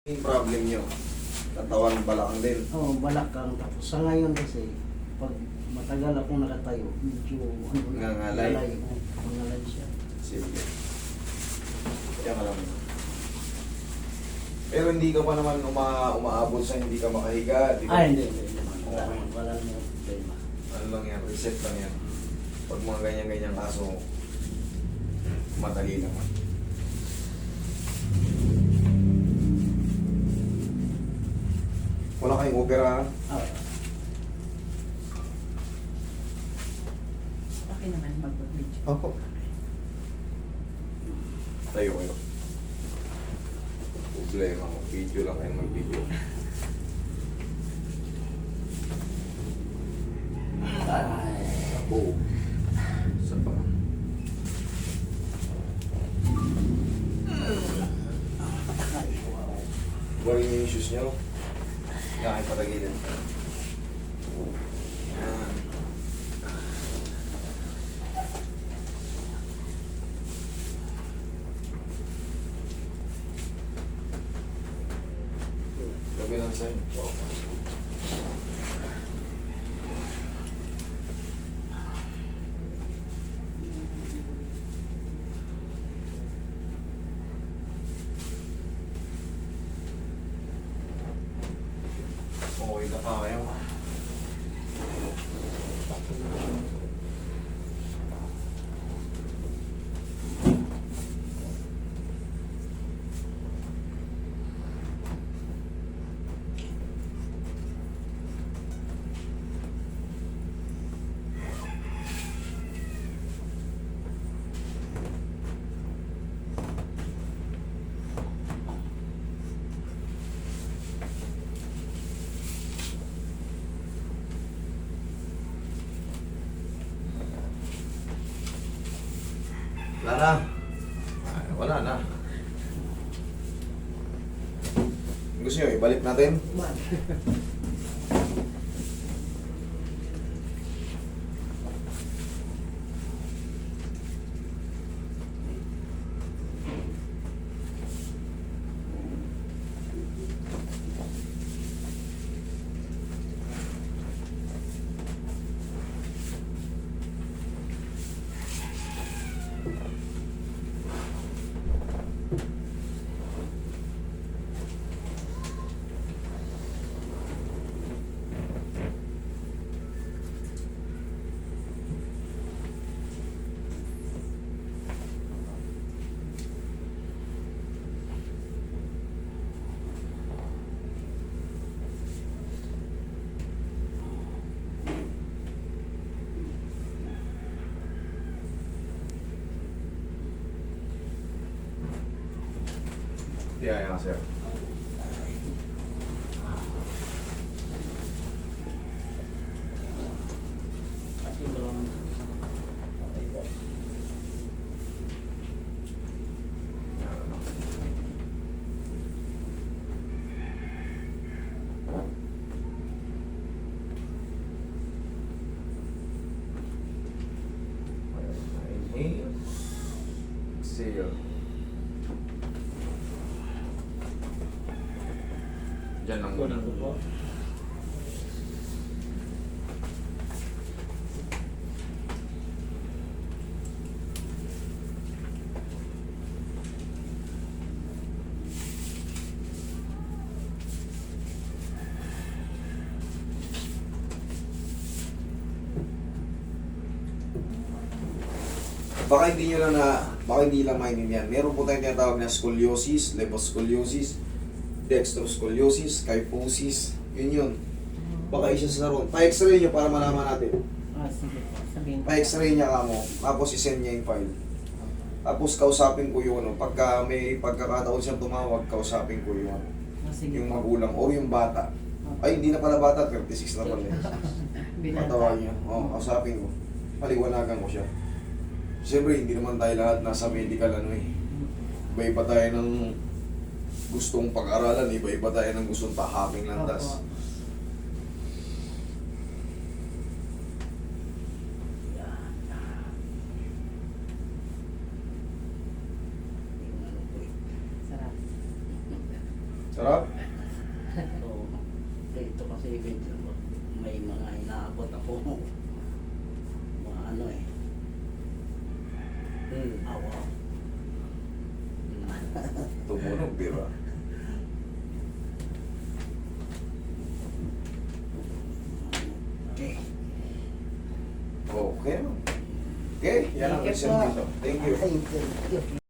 Yung problem nyo, katawan balakang din. Oo, balakang. Tapos sa ngayon kasi, pag matagal akong nakatayo, medyo Nangangalay. Nangangalay siya. Sige. Kaya ka lang. Pero hindi ka pa naman umaabot sa hindi ka makahiga. Di ba? Hindi. Wala, Okay. wala namang problema. Ano lang yan, reset lang yan. Pag mga ganyan-ganyan kaso, madali naman. Wala kayong opera. Ah, Okay naman mag-video. Opo. Tayo kayo. Problema ko. Video lang kayo mag-video. ay, Ako. Isa pa. ay, wow. Balik niyo yung shoes niyo. Yan, ay patagilin. Yan. Gabi lang sa'yo. Okay na tayo. Wala na. Ay, wala na. Gusto nyo, ibalik natin? Man. Yeah, sir. Kasi dalawang patay po. Inhale. Exhale. Diyan lang muna. Kunin ko po. Baka hindi nyo lang baka hindi lang maintindihan. Meron po tayong tinatawag na scoliosis, leposcoliosis, dextroscoliosis, kyphosis. Yun. Baka isa sa ron. Pa-x-ray nyo para malaman natin. Sige po, sabihin ko. Pa-x-ray niya kamo. Tapos isend niya yung file. Tapos kausapin ko yung pagka may pagkakataon siyang tumawag, kausapin ko yung Sige yung po. magulang o yung bata. Ay, hindi na pala bata, 36 na pala. Binata. Patawag niya. Oo, kausapin ko. Paliwanagan ko siya. Siyempre, hindi naman tayo lahat nasa medical Iba-iba tayo ng gustong pag-aralan, iba-iba tayo ng gustong tahaking landas. Opo. Yung ano po eh. Sarap. Sarap? So, dito kasi medyo may mga inaabot ako. Mga ano eh. Awa. Tumunog, di ba? Okay. Okay. Okay, yan ang Thank you result po. dito. Thank you. Thank you.